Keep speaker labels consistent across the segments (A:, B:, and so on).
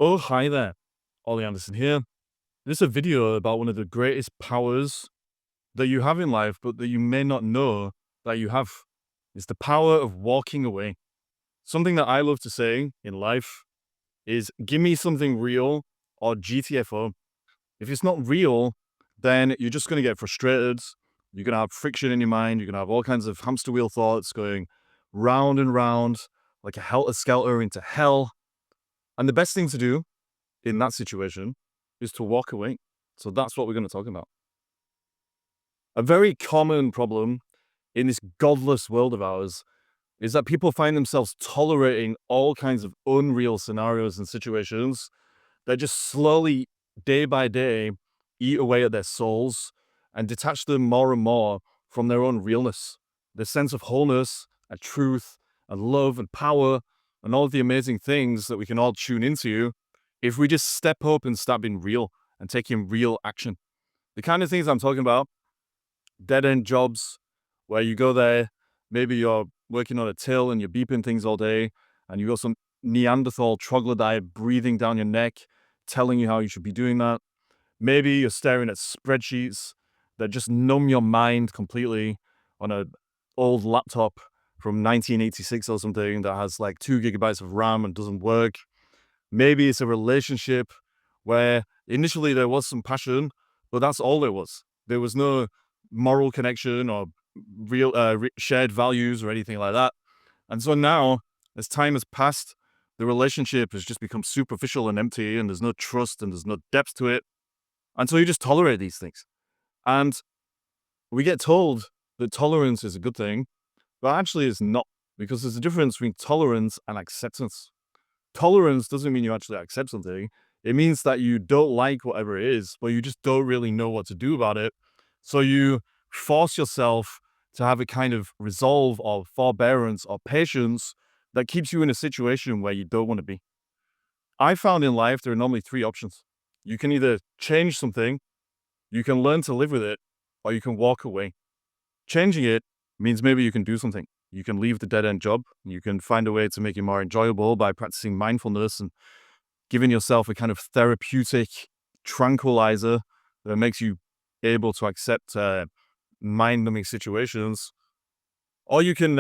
A: Oh, hi there. Ollie Anderson here. This is a video about one of the greatest powers that you have in life, but that you may not know that you have. It's the power of walking away. Something that I love to say in life is give me something real or GTFO. If it's not real, then you're just going to get frustrated. You're going to have friction in your mind. You're going to have all kinds of hamster wheel thoughts going round and round like a helter-skelter into hell. And the best thing to do in that situation is to walk away. So that's what we're going to talk about. A very common problem in this godless world of ours is that people find themselves tolerating all kinds of unreal scenarios and situations that just slowly, day by day, eat away at their souls and detach them more and more from their own realness, the sense of wholeness and truth and love and power and all of the amazing things that we can all tune into if we just step up and start being real and taking real action. The kind of things I'm talking about, dead-end jobs where you go there, maybe you're working on a till and you're beeping things all day, and you got some Neanderthal troglodyte breathing down your neck, telling you how you should be doing that. Maybe you're staring at spreadsheets that just numb your mind completely on an old laptop from 1986 or something that has like 2 gigabytes of RAM and doesn't work. Maybe it's a relationship where initially there was some passion, but that's all there was. There was no moral connection or real shared values or anything like that. And so now, as time has passed, the relationship has just become superficial and empty, and there's no trust and there's no depth to it. And so you just tolerate these things. And we get told that tolerance is a good thing, but actually it's not, because there's a difference between tolerance and acceptance. Tolerance doesn't mean you actually accept something. It means that you don't like whatever it is, but you just don't really know what to do about it. So you force yourself to have a kind of resolve or forbearance or patience that keeps you in a situation where you don't want to be. I found in life there are normally 3 options. You can either change something, you can learn to live with it, or you can walk away. Changing it means maybe you can do something. You can leave the dead-end job. You can find a way to make it more enjoyable by practicing mindfulness and giving yourself a kind of therapeutic tranquilizer that makes you able to accept mind-numbing situations. Or you can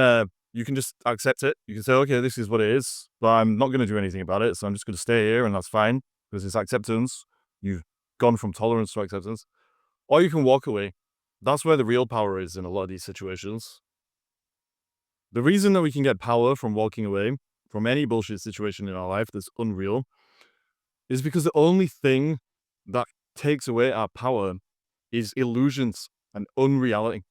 A: just accept it. You can say, okay, this is what it is, but I'm not going to do anything about it. So I'm just going to stay here, and that's fine because it's acceptance. You've gone from tolerance to acceptance. Or you can walk away. That's where the real power is in a lot of these situations. The reason that we can get power from walking away from any bullshit situation in our life that's unreal is because the only thing that takes away our power is illusions and unreality.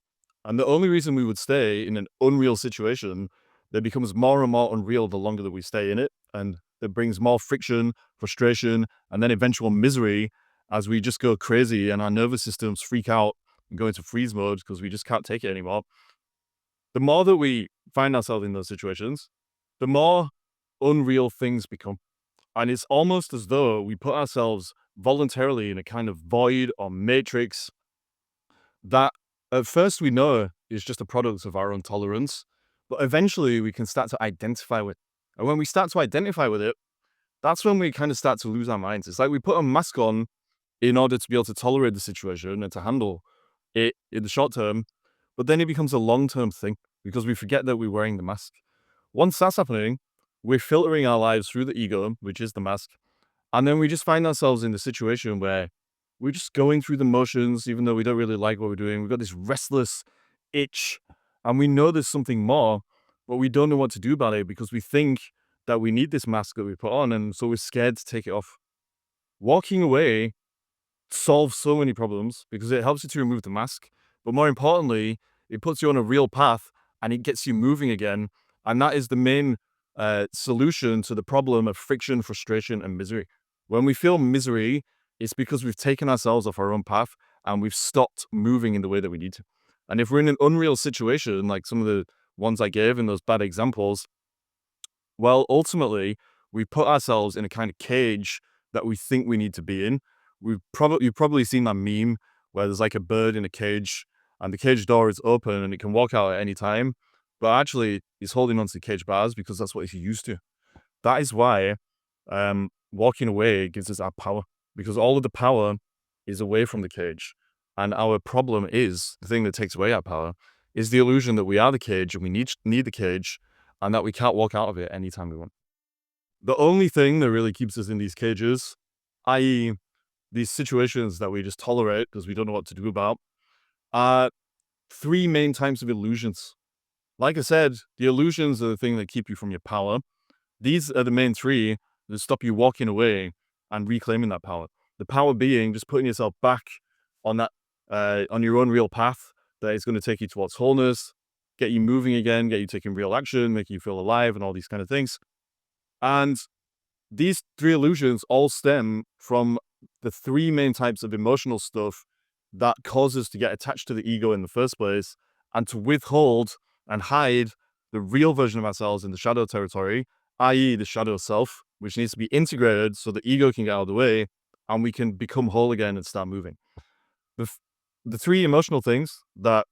A: And the only reason we would stay in an unreal situation that becomes more and more unreal the longer that we stay in it, and that brings more friction, frustration, and then eventual misery as we just go crazy and our nervous systems freak out and go into freeze mode because we just can't take it anymore. The more that we find ourselves in those situations, the more unreal things become. And it's almost as though we put ourselves voluntarily in a kind of void or matrix that at first we know is just a product of our own tolerance, but eventually we can start to identify with. And when we start to identify with it, that's when we kind of start to lose our minds. It's like we put a mask on in order to be able to tolerate the situation and to handle it in the short term, but then it becomes a long-term thing because we forget that we're wearing the mask. Once that's happening, we're filtering our lives through the ego, which is the mask, and then we just find ourselves in the situation where we're just going through the motions, even though we don't really like what we're doing. We've got this restless itch, and we know there's something more, but we don't know what to do about it because we think that we need this mask that we put on, and so we're scared to take it off. Walking away solves so many problems because it helps you to remove the mask, but more importantly, it puts you on a real path and it gets you moving again. And that is the main solution to the problem of friction, frustration, and misery. When we feel misery, it's because we've taken ourselves off our own path and we've stopped moving in the way that we need to. And if we're in an unreal situation, like some of the ones I gave in those bad examples, well, ultimately, we put ourselves in a kind of cage that we think we need to be in. You've probably seen that meme where there's like a bird in a cage and the cage door is open and it can walk out at any time, but actually it's holding onto the cage bars because that's what it's used to. That is why walking away gives us our power, because all of the power is away from the cage. And our problem is, the thing that takes away our power, is the illusion that we are the cage and we need the cage, and that we can't walk out of it anytime we want. The only thing that really keeps us in these cages, i.e., these situations that we just tolerate because we don't know what to do about, are three main types of illusions. Like I said, the illusions are the thing that keep you from your power. These are the main three that stop you walking away and reclaiming that power. The power being just putting yourself back on that, on your own real path that is going to take you towards wholeness, get you moving again, get you taking real action, make you feel alive, and all these kind of things. And these three illusions all stem from the three main types of emotional stuff that cause us to get attached to the ego in the first place, and to withhold and hide the real version of ourselves in the shadow territory, i.e., the shadow self, which needs to be integrated so the ego can get out of the way and we can become whole again and start moving. The, the three emotional things that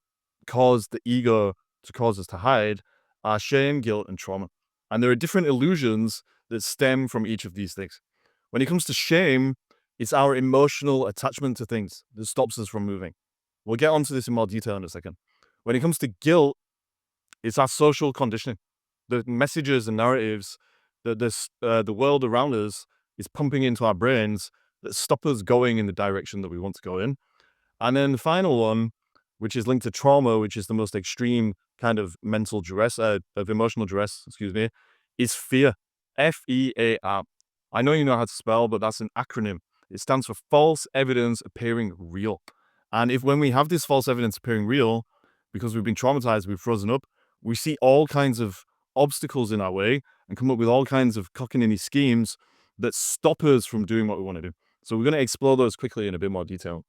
A: cause the ego to cause us to hide are shame, guilt, and trauma. And there are different illusions that stem from each of these things. When it comes to shame, it's our emotional attachment to things that stops us from moving. We'll get onto this in more detail in a second. When it comes to guilt, it's our social conditioning, the messages and narratives that the world around us is pumping into our brains that stop us going in the direction that we want to go in. And then the final one, which is linked to trauma, which is the most extreme kind of mental duress, of emotional duress, excuse me, is fear. F-E-A-R. I know you know how to spell, but that's an acronym. It stands for false evidence appearing real. And if when we have this false evidence appearing real, because we've been traumatized, we've frozen up, we see all kinds of obstacles in our way and come up with all kinds of cockamamie schemes that stop us from doing what we want to do. So we're going to explore those quickly in a bit more detail.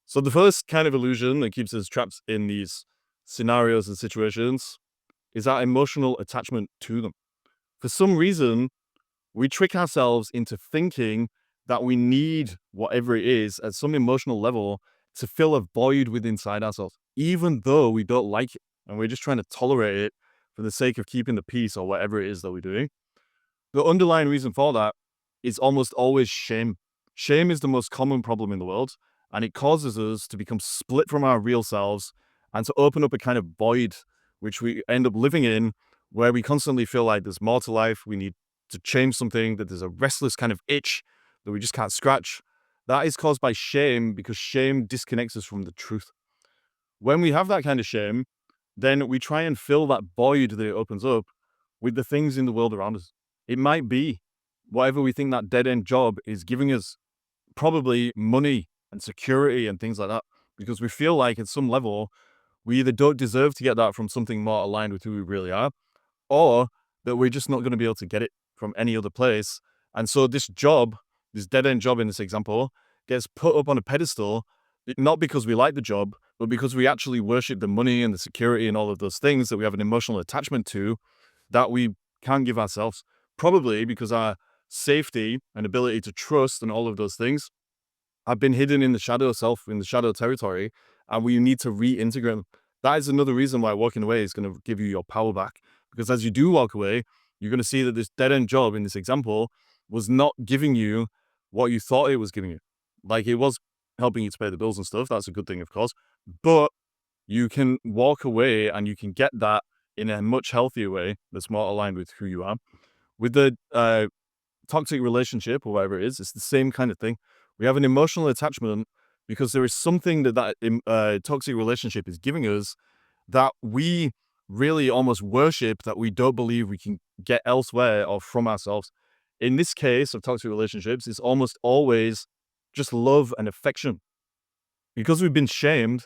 A: So the first kind of illusion that keeps us trapped in these scenarios and situations is our emotional attachment to them. For some reason, we trick ourselves into thinking that we need whatever it is at some emotional level to fill a void within inside ourselves, even though we don't like it and we're just trying to tolerate it for the sake of keeping the peace or whatever it is that we're doing. The underlying reason for that is almost always shame. Shame is the most common problem in the world, and it causes us to become split from our real selves and to open up a kind of void which we end up living in, where we constantly feel like there's more to life, we need to change something, that there's a restless kind of itch that we just can't scratch. That is caused by shame, because shame disconnects us from the truth. When we have that kind of shame, then we try and fill that void that it opens up with the things in the world around us. It might be whatever we think that dead end job is giving us, probably money and security and things like that, because we feel like at some level we either don't deserve to get that from something more aligned with who we really are, or that we're just not going to be able to get it from any other place. And so this job, this dead end job in this example, gets put up on a pedestal, not because we like the job, but because we actually worship the money and the security and all of those things that we have an emotional attachment to that we can't give ourselves. Probably because our safety and ability to trust and all of those things have been hidden in the shadow self, in the shadow territory, and we need to reintegrate them. That is another reason why walking away is going to give you your power back. Because as you do walk away, you're going to see that this dead end job in this example was not giving you what you thought it was giving you. Like, it was helping you to pay the bills and stuff. That's a good thing, of course. But you can walk away and you can get that in a much healthier way that's more aligned with who you are. With the toxic relationship or whatever it is, it's the same kind of thing. We have an emotional attachment because there is something that toxic relationship is giving us that we really almost worship, that we don't believe we can get elsewhere or from ourselves. In this case of toxic relationships, it's almost always just love and affection. Because we've been shamed,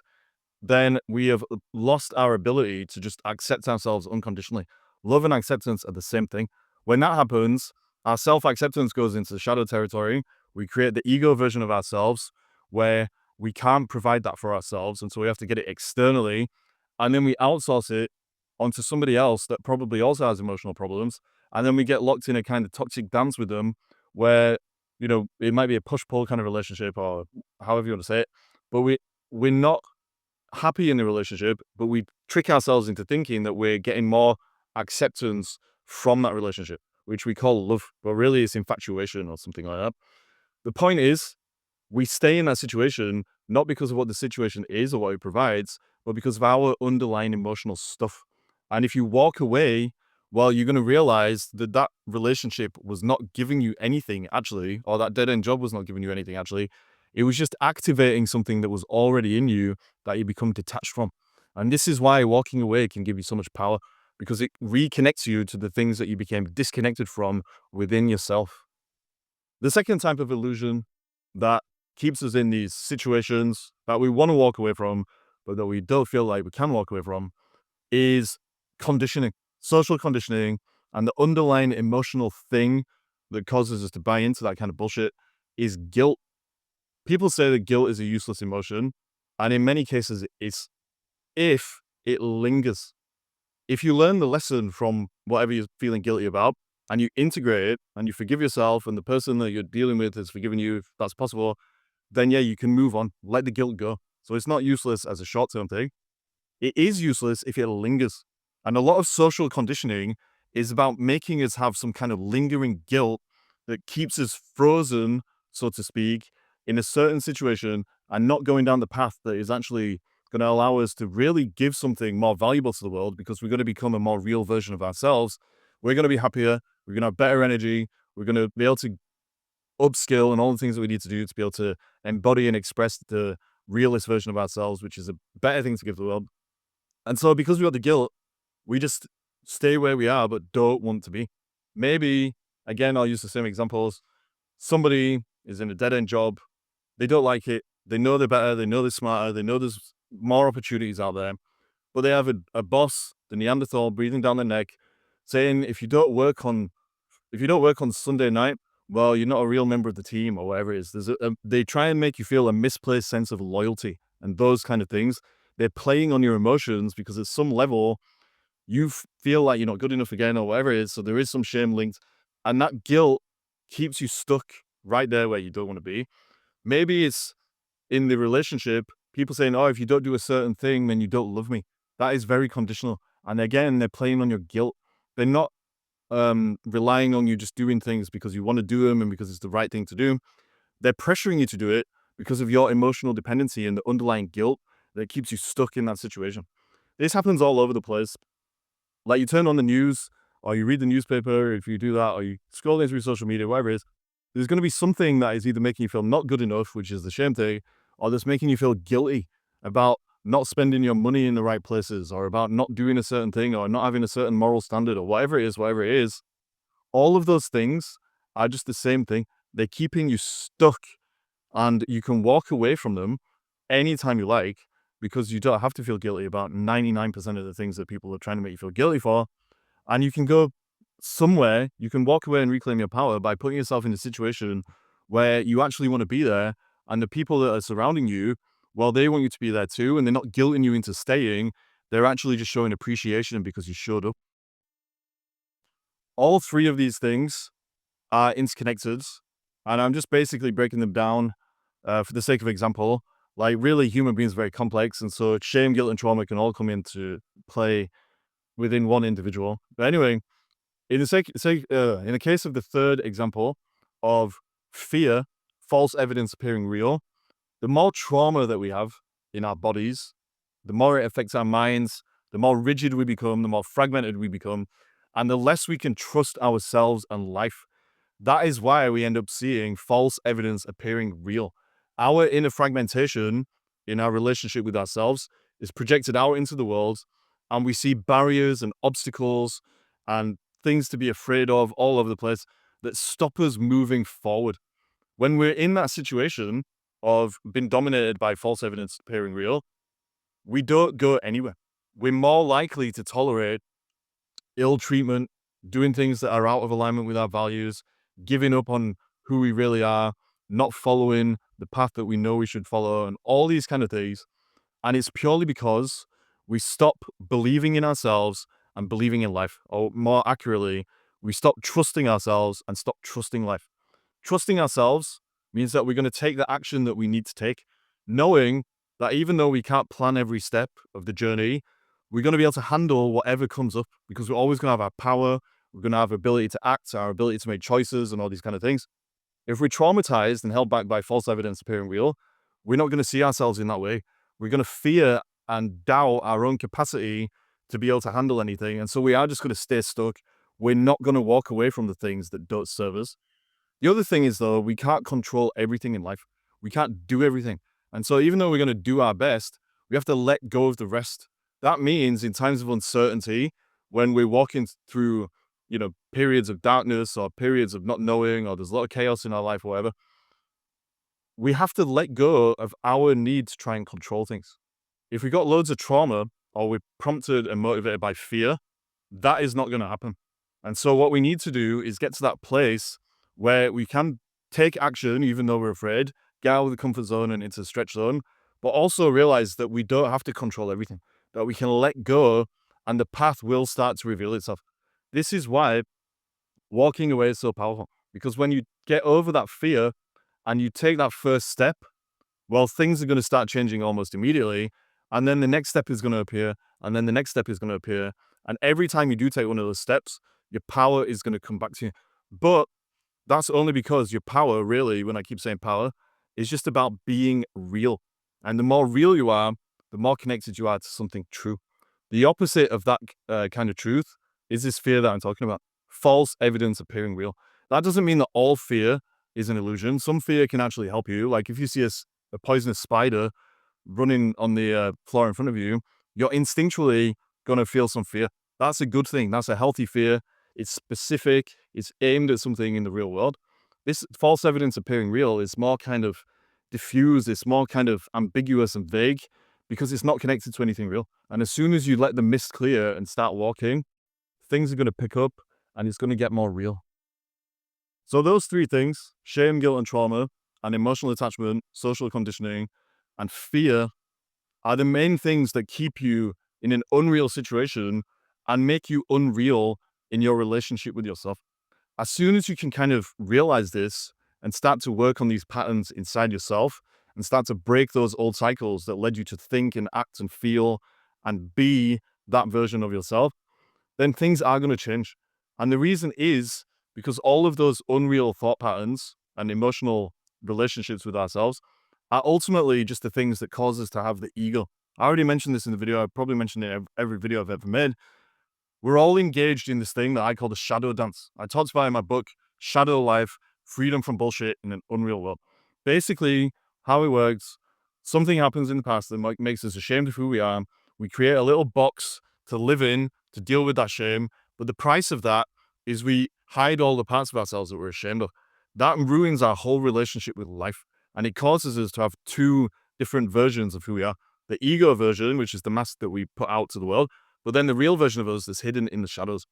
A: then we have lost our ability to just accept ourselves unconditionally. Love and acceptance are the same thing. When that happens, our self-acceptance goes into the shadow territory. We create the ego version of ourselves where we can't provide that for ourselves, and so we have to get it externally, and then we outsource it onto somebody else that probably also has emotional problems, and then we get locked in a kind of toxic dance with them where, it might be a push-pull kind of relationship or however you want to say it, but we're not happy in the relationship, but we trick ourselves into thinking that we're getting more acceptance from that relationship, which we call love, but really it's infatuation or something like that. The point is, we stay in that situation not because of what the situation is or what it provides, but because of our underlying emotional stuff. And if you walk away, well, you're going to realize that that relationship was not giving you anything actually, or that dead end job was not giving you anything actually. It was just activating something that was already in you that you become detached from. And this is why walking away can give you so much power, because it reconnects you to the things that you became disconnected from within yourself. The second type of illusion that keeps us in these situations that we want to walk away from, but that we don't feel like we can walk away from, is conditioning, social conditioning, and the underlying emotional thing that causes us to buy into that kind of bullshit is guilt. People say that guilt is a useless emotion, and in many cases, it's if it lingers. If you learn the lesson from whatever you're feeling guilty about and you integrate it and you forgive yourself and the person that you're dealing with has forgiven you, if that's possible, then yeah, you can move on, let the guilt go. So it's not useless as a short-term thing. It is useless if it lingers. And a lot of social conditioning is about making us have some kind of lingering guilt that keeps us frozen, so to speak, in a certain situation and not going down the path that is actually going to allow us to really give something more valuable to the world, because we're going to become a more real version of ourselves. We're going to be happier. We're going to have better energy. We're going to be able to upskill and all the things that we need to do to be able to embody and express the realist version of ourselves, which is a better thing to give the world. And so because we got the guilt, we just stay where we are, but don't want to be. Maybe, again, I'll use the same examples. Somebody is in a dead end job. They don't like it. They know they're better. They know they're smarter. They know there's more opportunities out there. But they have a boss, the Neanderthal, breathing down their neck, saying, if you don't work on Sunday night, well, you're not a real member of the team or whatever it is. They try and make you feel a misplaced sense of loyalty and those kind of things. They're playing on your emotions because at some level, you feel like you're not good enough again or whatever it is. So there is some shame linked. And that guilt keeps you stuck right there where you don't want to be. Maybe it's in the relationship, people saying, oh, if you don't do a certain thing, then you don't love me. That is very conditional. And again, they're playing on your guilt. They're not relying on you just doing things because you want to do them and because it's the right thing to do. They're pressuring you to do it because of your emotional dependency and the underlying guilt that keeps you stuck in that situation. This happens all over the place. Like you turn on the news or you read the newspaper, if you do that, or you scroll through social media, whatever it is, there's going to be something that is either making you feel not good enough, which is the shame thing, or that's making you feel guilty about not spending your money in the right places, or about not doing a certain thing, or not having a certain moral standard, or whatever it is. All of those things are just the same thing. They're keeping you stuck, and you can walk away from them anytime you like, because you don't have to feel guilty about 99% of the things that people are trying to make you feel guilty for. And you can go somewhere, you can walk away and reclaim your power by putting yourself in a situation where you actually want to be there. And the people that are surrounding you, well, they want you to be there too. And they're not guilting you into staying. They're actually just showing appreciation because you showed up. All three of these things are interconnected. And I'm just basically breaking them down for the sake of example. Like, really, human beings are very complex. And so shame, guilt, and trauma can all come into play within one individual. But anyway, in the case of the third example of fear, false evidence appearing real, the more trauma that we have in our bodies, the more it affects our minds, the more rigid we become, the more fragmented we become, and the less we can trust ourselves and life. That is why we end up seeing false evidence appearing real. Our inner fragmentation in our relationship with ourselves is projected out into the world, and we see barriers and obstacles and things to be afraid of all over the place that stop us moving forward. When we're in that situation of being dominated by false evidence appearing real, we don't go anywhere. We're more likely to tolerate ill treatment, doing things that are out of alignment with our values, giving up on who we really are, not following the path that we know we should follow, and all these kind of things. And it's purely because we stop believing in ourselves and believing in life. Or more accurately, we stop trusting ourselves and stop trusting life. Trusting ourselves means that we're going to take the action that we need to take, knowing that even though we can't plan every step of the journey, we're going to be able to handle whatever comes up because we're always going to have our power, We're going to have ability to act, our ability to make choices and all these kind of things. If we're traumatized and held back by false evidence appearing real, we're not going to see ourselves in that way. We're going to fear and doubt our own capacity to be able to handle anything. And so we are just going to stay stuck. We're not going to walk away from the things that don't serve us. The other thing is, though, we can't control everything in life. We can't do everything. And so even though we're going to do our best, we have to let go of the rest. That means in times of uncertainty, when we're walking through, periods of darkness or periods of not knowing, or there's a lot of chaos in our life or whatever, we have to let go of our need to try and control things. If we got loads of trauma or we're prompted and motivated by fear, that is not going to happen. And so what we need to do is get to that place where we can take action, even though we're afraid, get out of the comfort zone and into the stretch zone, but also realize that we don't have to control everything, that we can let go and the path will start to reveal itself. This is why walking away is so powerful, because when you get over that fear and you take that first step, well, things are going to start changing almost immediately. And then the next step is going to appear. And then the next step is going to appear. And every time you do take one of those steps, your power is going to come back to you. But that's only because your power, really, when I keep saying power, is just about being real. And the more real you are, the more connected you are to something true. The opposite of that kind of truth is this fear that I'm talking about. False evidence appearing real. That doesn't mean that all fear is an illusion. Some fear can actually help you. Like if you see a poisonous spider running on the floor in front of you, you're instinctually going to feel some fear. That's a good thing. That's a healthy fear. It's specific. It's aimed at something in the real world. This false evidence appearing real is more kind of diffuse. It's more kind of ambiguous and vague because it's not connected to anything real. And as soon as you let the mist clear and start walking, things are going to pick up and it's going to get more real. So those three things, shame, guilt, and trauma, and emotional attachment, social conditioning, and fear, are the main things that keep you in an unreal situation and make you unreal in your relationship with yourself. As soon as you can kind of realize this and start to work on these patterns inside yourself and start to break those old cycles that led you to think and act and feel and be that version of yourself, then things are going to change. And the reason is because all of those unreal thought patterns and emotional relationships with ourselves are ultimately just the things that cause us to have the ego. I already mentioned this in the video. I probably mentioned it in every video I've ever made. We're all engaged in this thing that I call the shadow dance. I talked about it in my book, Shadow Life, Freedom from Bullshit in an Unreal World. Basically, how it works, something happens in the past that makes us ashamed of who we are. We create a little box to live in, to deal with that shame. But the price of that is we hide all the parts of ourselves that we're ashamed of. That ruins our whole relationship with life. And it causes us to have two different versions of who we are. The ego version, which is the mask that we put out to the world, but then the real version of us is hidden in the shadows.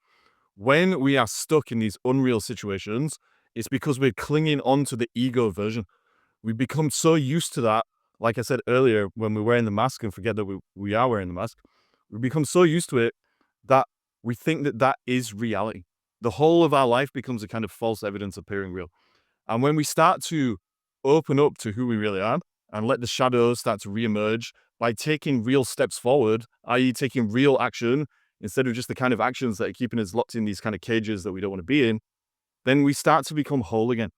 A: When we are stuck in these unreal situations, it's because we're clinging on to the ego version. We become so used to that, like I said earlier, when we're wearing the mask and forget that we are wearing the mask, we become so used to it that we think that that is reality. The whole of our life becomes a kind of false evidence appearing real. And when we start to open up to who we really are and let the shadows start to reemerge by taking real steps forward, i.e. taking real action instead of just the kind of actions that are keeping us locked in these kind of cages that we don't want to be in, then we start to become whole again.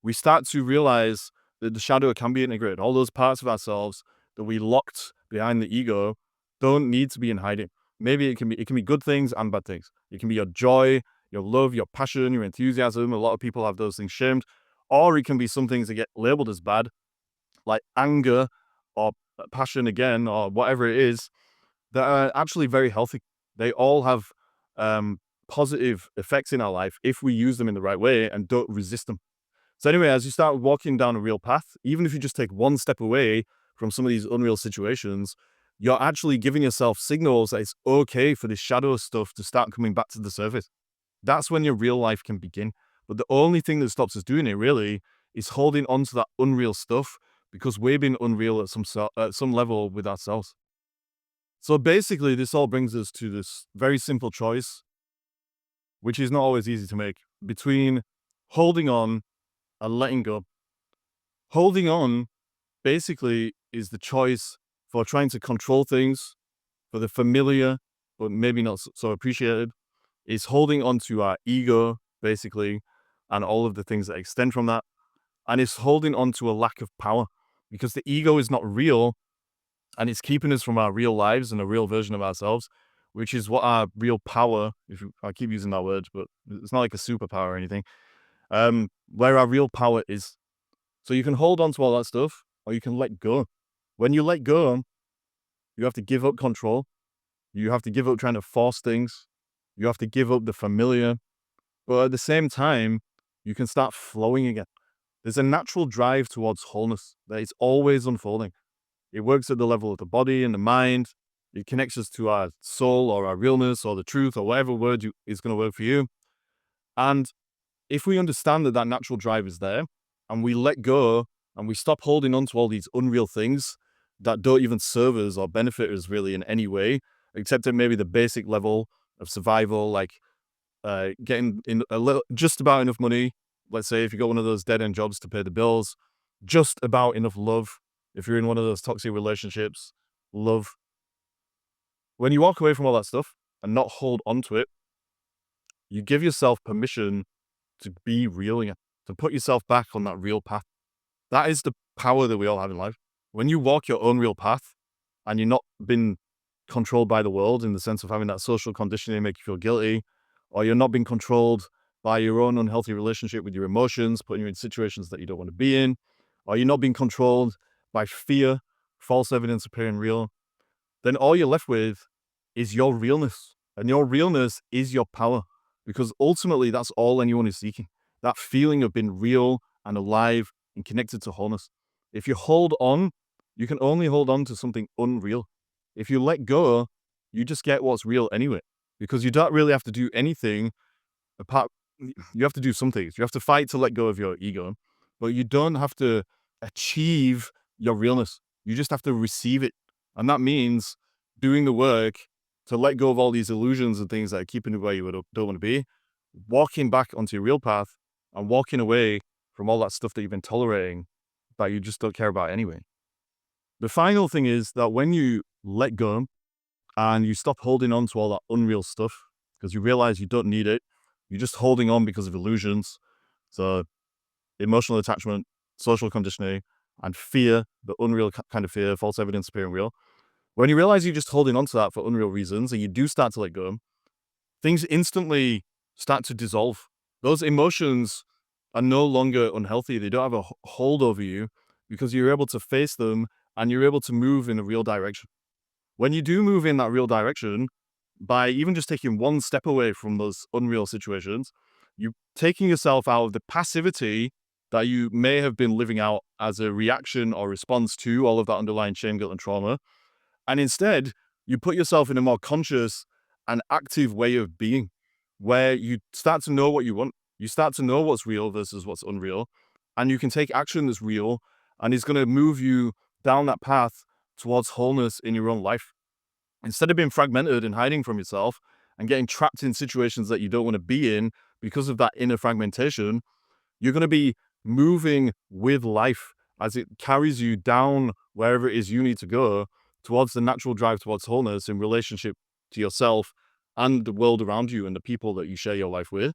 A: We start to realize that the shadow can be integrated. All those parts of ourselves that we locked behind the ego don't need to be in hiding. Maybe it can be good things and bad things. It can be your joy, your love, your passion, your enthusiasm. A lot of people have those things shamed. Or it can be some things that get labeled as bad, like anger or passion again, or whatever it is, that are actually very healthy. They all have positive effects in our life if we use them in the right way and don't resist them. So anyway, as you start walking down a real path, even if you just take one step away from some of these unreal situations, you're actually giving yourself signals that it's okay for this shadow stuff to start coming back to the surface. That's when your real life can begin. But the only thing that stops us doing it really is holding on to that unreal stuff because we've been unreal at some level with ourselves. So basically, this all brings us to this very simple choice, which is not always easy to make, between holding on and letting go. Holding on basically is the choice for trying to control things, for the familiar, but maybe not so appreciated. It's holding on to our ego, basically, and all of the things that extend from that. And it's holding on to a lack of power because the ego is not real and it's keeping us from our real lives and a real version of ourselves, which is what our real power, I keep using that word, but it's not like a superpower or anything, where our real power is. So you can hold on to all that stuff or you can let go. When you let go, you have to give up control. You have to give up trying to force things. You have to give up the familiar. But at the same time, you can start flowing again. There's a natural drive towards wholeness that is always unfolding. It works at the level of the body and the mind. It connects us to our soul or our realness or the truth or whatever word is going to work for you. And if we understand that that natural drive is there and we let go and we stop holding on to all these unreal things that don't even serve us or benefit us really in any way, except at maybe the basic level of survival, like getting in a little, just about enough money. Let's say if you got one of those dead end jobs to pay the bills, just about enough love. If you're in one of those toxic relationships, love. When you walk away from all that stuff and not hold on to it, you give yourself permission to be real again, to put yourself back on that real path. That is the power that we all have in life. When you walk your own real path and you're not been controlled by the world in the sense of having that social conditioning make you feel guilty, or you're not being controlled by your own unhealthy relationship with your emotions, putting you in situations that you don't want to be in, or you're not being controlled by fear, false evidence appearing real, then all you're left with is your realness. And your realness is your power, because ultimately that's all anyone is seeking. That feeling of being real and alive and connected to wholeness. If you hold on, you can only hold on to something unreal. If you let go, you just get what's real anyway, because you don't really have to do anything apart. You have to do some things. You have to fight to let go of your ego, but you don't have to achieve your realness. You just have to receive it. And that means doing the work to let go of all these illusions and things that are keeping you where you don't want to be, walking back onto your real path and walking away from all that stuff that you've been tolerating that you just don't care about anyway. The final thing is that when you let go and you stop holding on to all that unreal stuff because you realize you don't need it, you're just holding on because of illusions. So emotional attachment, social conditioning, and fear, the unreal kind of fear, false evidence appearing real. When you realize you're just holding on to that for unreal reasons and you do start to let go, things instantly start to dissolve. Those emotions are no longer unhealthy. They don't have a hold over you because you're able to face them and you're able to move in a real direction. When you do move in that real direction, by even just taking one step away from those unreal situations, you're taking yourself out of the passivity that you may have been living out as a reaction or response to all of that underlying shame, guilt, and trauma. And instead, you put yourself in a more conscious and active way of being, where you start to know what you want. You start to know what's real versus what's unreal. And you can take action that's real and is going to move you down that path towards wholeness in your own life. Instead of being fragmented and hiding from yourself and getting trapped in situations that you don't want to be in because of that inner fragmentation, you're going to be moving with life as it carries you down wherever it is you need to go towards the natural drive towards wholeness in relationship to yourself and the world around you and the people that you share your life with.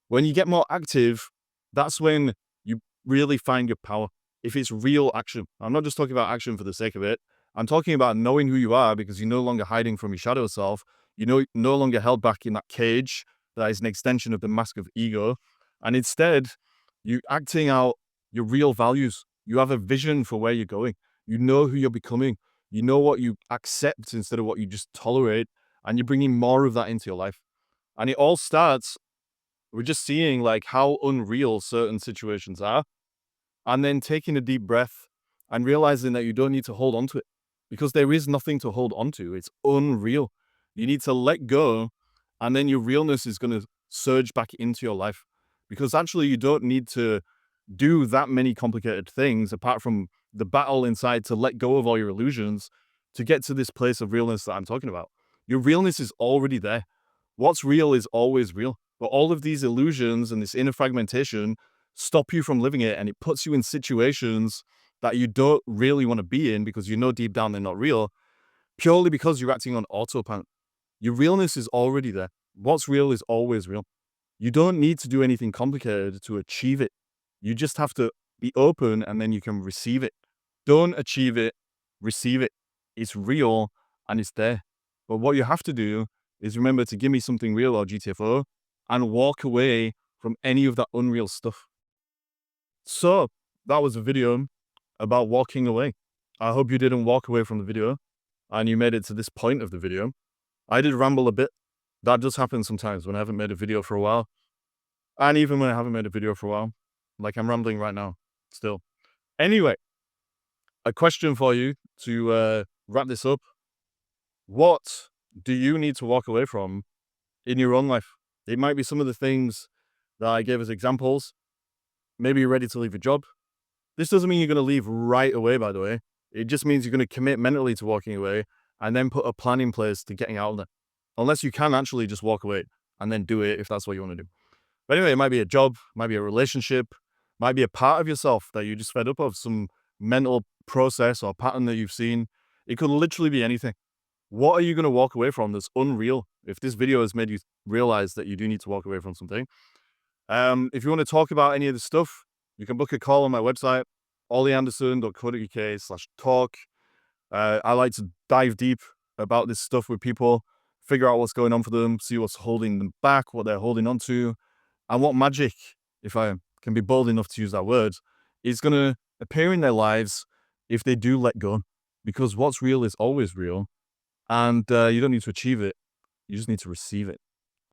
A: When you get more active, that's when you really find your power. If it's real action, I'm not just talking about action for the sake of it. I'm talking about knowing who you are because you're no longer hiding from your shadow self. You're no longer held back in that cage that is an extension of the mask of ego. And instead, you acting out your real values. You have a vision for where you're going. You know who you're becoming. You know what you accept instead of what you just tolerate. And you're bringing more of that into your life. And it all starts with just seeing like how unreal certain situations are and then taking a deep breath and realizing that you don't need to hold on to it because there is nothing to hold on to. It's unreal. You need to let go, and then your realness is going to surge back into your life because actually you don't need to do that many complicated things apart from the battle inside to let go of all your illusions to get to this place of realness that I'm talking about. Your realness is already there. What's real is always real. But all of these illusions and this inner fragmentation stop you from living it, and it puts you in situations that you don't really want to be in because you know deep down they're not real, purely because you're acting on autopilot. Your realness is already there. What's real is always real. You don't need to do anything complicated to achieve it. You just have to be open and then you can receive it. Don't achieve it, receive it. It's real and it's there. But what you have to do is remember to give me something real or GTFO and walk away from any of that unreal stuff. So that was a video about walking away. I hope you didn't walk away from the video and you made it to this point of the video. I did ramble a bit. That does happen sometimes when I haven't made a video for a while. And even when I haven't made a video for a while, like I'm rambling right now still. Anyway, a question for you to wrap this up. What do you need to walk away from in your own life? It might be some of the things that I gave as examples. Maybe you're ready to leave a job. This doesn't mean you're going to leave right away, by the way. It just means you're going to commit mentally to walking away and then put a plan in place to getting out of there. Unless you can actually just walk away and then do it if that's what you want to do. But anyway, it might be a job, might be a relationship, might be a part of yourself that you just fed up of, some mental process or pattern that you've seen. It could literally be anything. What are you going to walk away from that's unreal? If this video has made you realize that you do need to walk away from something. If you want to talk about any of this stuff, you can book a call on my website, 𝑦𝒕𝒂𝒚.co.uk/talk. I like to dive deep about this stuff with people, figure out what's going on for them, see what's holding them back, what they're holding on to, and what magic, if I can be bold enough to use that word, is going to appear in their lives if they do let go. Because what's real is always real, and you don't need to achieve it. You just need to receive it.